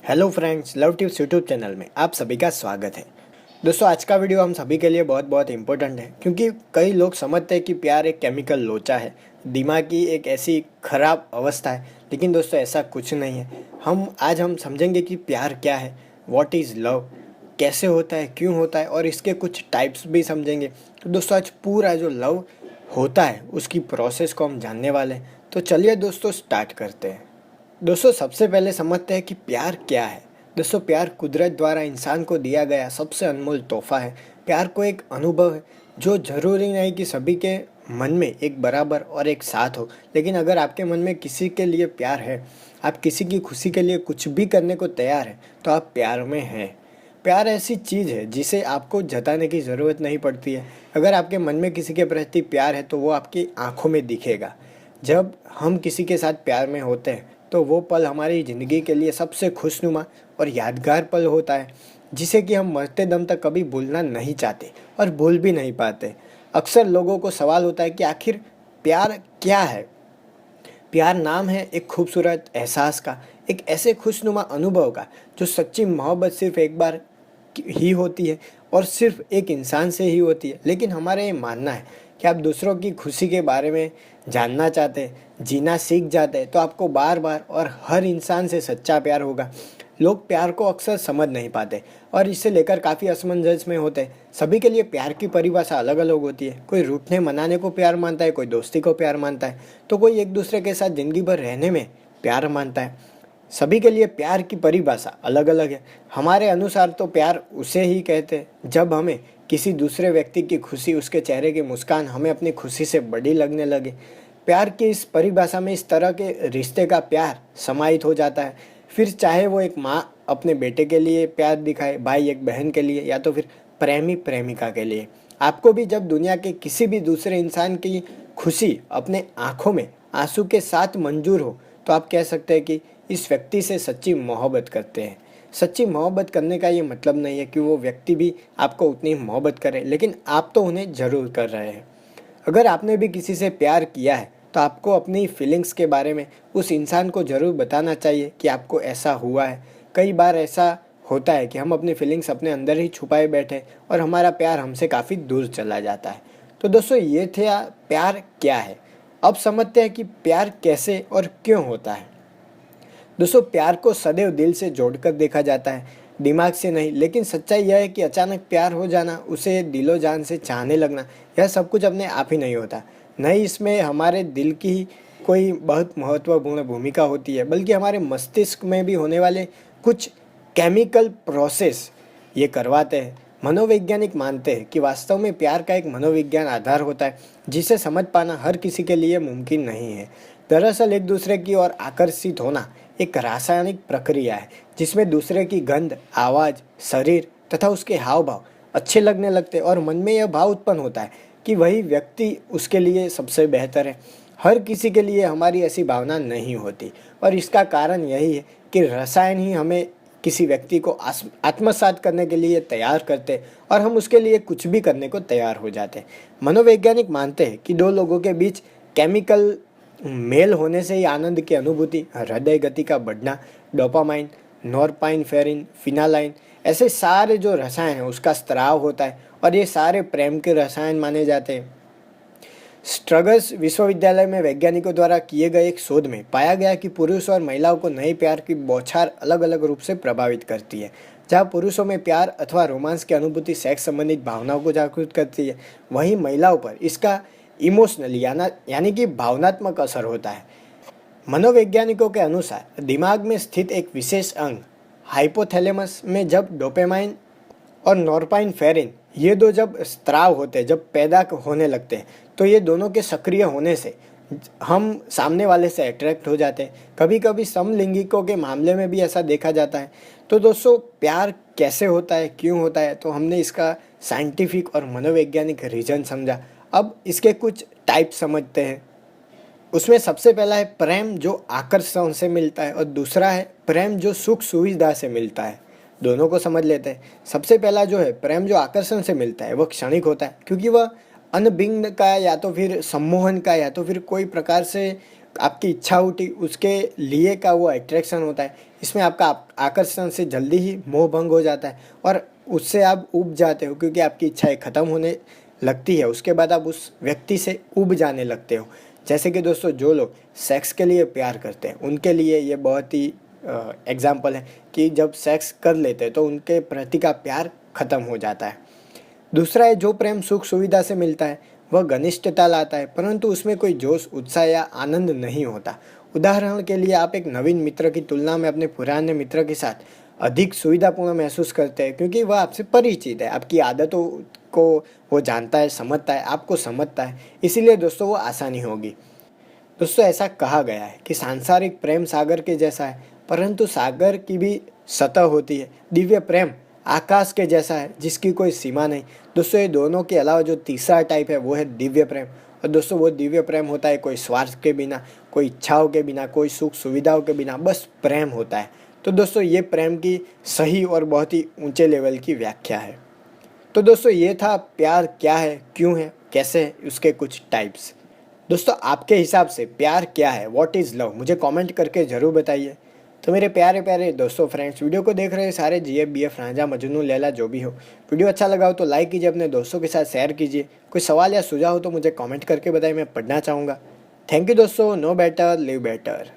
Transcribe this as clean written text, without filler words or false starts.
Hello friends, love tips YouTube channel में आप सभी का स्वागत है। दोस्तों, आज का वीडियो हम सभी के लिए बहुत बहुत इम्पोर्टेंट है क्योंकि कई लोग समझते हैं कि प्यार एक केमिकल लोचा है, दिमाग की एक ऐसी खराब अवस्था है। लेकिन दोस्तों, ऐसा कुछ नहीं है। हम समझेंगे कि प्यार क्या है, व्हाट इज़ लव, कैसे होता है, क्यों होता है, और इसके कुछ टाइप्स भी समझेंगे। तो दोस्तों, आज पूरा जो लव होता है उसकी प्रोसेस को हम जानने वाले हैं। तो चलिए दोस्तों, स्टार्ट करते हैं। दोस्तों, सबसे पहले समझते हैं कि प्यार क्या है। दोस्तों, प्यार कुदरत द्वारा इंसान को दिया गया सबसे अनमोल तोहफा है। प्यार को एक अनुभव है जो ज़रूरी नहीं कि सभी के मन में एक बराबर और एक साथ हो। लेकिन अगर आपके मन में किसी के लिए प्यार है, आप किसी की खुशी के लिए कुछ भी करने को तैयार हैं, तो आप प्यार में हैं। प्यार ऐसी चीज़ है जिसे आपको जताने की ज़रूरत नहीं पड़ती है। अगर आपके मन में किसी के प्रति प्यार है तो वो आपकी आंखों में दिखेगा। जब हम किसी के साथ प्यार में होते हैं तो वो पल हमारी ज़िंदगी के लिए सबसे खुशनुमा और यादगार पल होता है, जिसे कि हम मरते दम तक कभी भूलना नहीं चाहते और भूल भी नहीं पाते। अक्सर लोगों को सवाल होता है कि आखिर प्यार क्या है। प्यार नाम है एक खूबसूरत एहसास का, एक ऐसे खुशनुमा अनुभव का जो सच्ची मोहब्बत सिर्फ एक बार ही होती है और सिर्फ एक इंसान से ही होती है। लेकिन हमारा ये मानना है कि आप दूसरों की खुशी के बारे में जानना चाहते हैं, जीना सीख जाते हैं, तो आपको बार बार और हर इंसान से सच्चा प्यार होगा। लोग प्यार को अक्सर समझ नहीं पाते और इसे लेकर काफ़ी असमंजस में होते हैं। सभी के लिए प्यार की परिभाषा अलग अलग होती है। कोई रूठने मनाने को प्यार मानता है, कोई दोस्ती को प्यार मानता है, तो कोई एक दूसरे के साथ ज़िंदगी भर रहने में प्यार मानता है। सभी के लिए प्यार की परिभाषा अलग अलग है। हमारे अनुसार तो प्यार उसे ही कहते हैं जब हमें किसी दूसरे व्यक्ति की खुशी, उसके चेहरे की मुस्कान हमें अपनी खुशी से बड़ी लगने लगे। प्यार की इस परिभाषा में इस तरह के रिश्ते का प्यार समाहित हो जाता है। फिर चाहे वो एक माँ अपने बेटे के लिए प्यार दिखाए, भाई एक बहन के लिए, या तो फिर प्रेमी प्रेमिका के लिए। आपको भी जब दुनिया के किसी भी दूसरे इंसान की खुशी अपने आँखों में आंसू के साथ मंजूर हो, तो आप कह सकते हैं कि इस व्यक्ति से सच्ची मोहब्बत करते हैं। सच्ची मोहब्बत करने का ये मतलब नहीं है कि वो व्यक्ति भी आपको उतनी मोहब्बत करे, लेकिन आप तो उन्हें ज़रूर कर रहे हैं। अगर आपने भी किसी से प्यार किया है तो आपको अपनी फीलिंग्स के बारे में उस इंसान को ज़रूर बताना चाहिए कि आपको ऐसा हुआ है। कई बार ऐसा होता है कि हम अपनी फीलिंग्स अपने अंदर ही छुपाए बैठे और हमारा प्यार हमसे काफ़ी दूर चला जाता है। तो दोस्तों, ये थे प्यार क्या है। अब समझते हैं कि प्यार कैसे और क्यों होता है। दोस्तों, प्यार को सदैव दिल से जोड़कर देखा जाता है, दिमाग से नहीं। लेकिन सच्चाई यह है कि अचानक प्यार हो जाना, उसे दिलो जान से चाहने लगना, यह सब कुछ अपने आप ही नहीं होता। नहीं, इसमें हमारे दिल की ही कोई बहुत महत्वपूर्ण भूमिका होती है, बल्कि हमारे मस्तिष्क में भी होने वाले कुछ केमिकल प्रोसेस ये करवाते हैं। मनोवैज्ञानिक मानते हैं कि वास्तव में प्यार का एक मनोविज्ञान आधार होता है जिसे समझ पाना हर किसी के लिए मुमकिन नहीं है। दरअसल एक दूसरे की ओर आकर्षित होना एक रासायनिक प्रक्रिया है जिसमें दूसरे की गंध, आवाज़, शरीर तथा उसके हाव भाव अच्छे लगने लगते हैं और मन में यह भाव उत्पन्न होता है कि वही व्यक्ति उसके लिए सबसे बेहतर है। हर किसी के लिए हमारी ऐसी भावना नहीं होती और इसका कारण यही है कि रसायन ही हमें किसी व्यक्ति को आत्मसात करने के लिए तैयार करते और हम उसके लिए कुछ भी करने को तैयार हो जाते। मनोवैज्ञानिक मानते हैं कि दो लोगों के बीच केमिकल मेल होने से ही आनंद की अनुभूति, हृदय गति का बढ़ना, डोपामाइन, नॉरपाइनफ्रेरिन, फिनालाइन, ऐसे सारे जो रसायन हैं उसका स्त्राव होता है और ये सारे प्रेम के रसायन माने जाते हैं। स्ट्रगस विश्वविद्यालय में वैज्ञानिकों द्वारा किए गए एक शोध में पाया गया कि पुरुष और महिलाओं को नए प्यार की बौछार अलग अलग रूप से प्रभावित करती है। जहाँ पुरुषों में प्यार अथवा रोमांस की अनुभूति सेक्स संबंधित भावनाओं को जागृत करती है, वहीं महिलाओं पर इसका इमोशनल यानी कि भावनात्मक असर होता है। मनोवैज्ञानिकों के अनुसार दिमाग में स्थित एक विशेष अंग हाइपोथैलेमस में जब डोपामाइन और नॉरपाइनफ्रेरिन ये दो जब स्त्राव होते हैं, जब पैदा होने लगते हैं, तो ये दोनों के सक्रिय होने से हम सामने वाले से अट्रैक्ट हो जाते हैं। कभी कभी समलिंगिकों के मामले में भी ऐसा देखा जाता है। तो दोस्तों, प्यार कैसे होता है, क्यों होता है, तो हमने इसका साइंटिफिक और मनोवैज्ञानिक रीज़न समझा। अब इसके कुछ टाइप समझते हैं। उसमें सबसे पहला है प्रेम जो आकर्षण से मिलता है और दूसरा है प्रेम जो सुख सुविधा से मिलता है। दोनों को समझ लेते हैं। सबसे पहला जो है प्रेम जो आकर्षण से मिलता है, वह क्षणिक होता है क्योंकि वह अनभिज्ञ का या तो फिर सम्मोहन का या तो फिर कोई प्रकार से आपकी इच्छा उठी उसके लिए का वो अट्रैक्शन होता है, इसमें आपका आकर्षण से जल्दी ही मोह भंग हो जाता है और उससे आप ऊब जाते हो क्योंकि आपकी इच्छाएं ख़त्म होने लगती है। उसके बाद आप उस व्यक्ति से ऊब जाने लगते हो। जैसे कि दोस्तों जो लोग सेक्स के लिए प्यार करते हैं उनके लिए ये बहुत ही एग्जाम्पल है कि जब सेक्स कर लेते हैं तो उनके प्रति का प्यार ख़त्म हो जाता है। दूसरा है जो प्रेम सुख सुविधा से मिलता है वह घनिष्ठता लाता है, परंतु उसमें कोई जोश उत्साह या आनंद नहीं होता। उदाहरण के लिए आप एक नवीन मित्र की तुलना में अपने पुराने मित्र के साथ अधिक सुविधापूर्ण महसूस करते हैं क्योंकि वह आपसे परिचित है, आपकी आदतों को वो जानता है, समझता है, आपको समझता है, इसीलिए दोस्तों वो आसानी होगी। दोस्तों ऐसा कहा गया है कि सांसारिक प्रेम सागर के जैसा है, परंतु सागर की भी सतह होती है। दिव्य प्रेम आकाश के जैसा है जिसकी कोई सीमा नहीं। दोस्तों ये दोनों के अलावा जो तीसरा टाइप है वो है दिव्य प्रेम। और दोस्तों वो दिव्य प्रेम होता है कोई स्वार्थ के बिना, कोई इच्छाओं के बिना, कोई सुख सुविधाओं के बिना, बस प्रेम होता है। तो दोस्तों ये प्रेम की सही और बहुत ही ऊंचे लेवल की व्याख्या है। तो दोस्तों ये था प्यार क्या है, क्यों है, कैसे है, उसके कुछ टाइप्स। दोस्तों आपके हिसाब से प्यार क्या है, व्हाट इज़ लव, मुझे कमेंट करके ज़रूर बताइए। तो मेरे प्यारे प्यारे दोस्तों फ्रेंड्स, वीडियो को देख रहे सारे जीएफ बीएफ रांझा मजनू लैला जो भी हो, वीडियो अच्छा लगा हो तो लाइक कीजिए, अपने दोस्तों के साथ शेयर कीजिए। कोई सवाल या सुझाव हो तो मुझे कमेंट करके बताइए, मैं पढ़ना चाहूँगा। थैंक यू दोस्तों। Know better live better.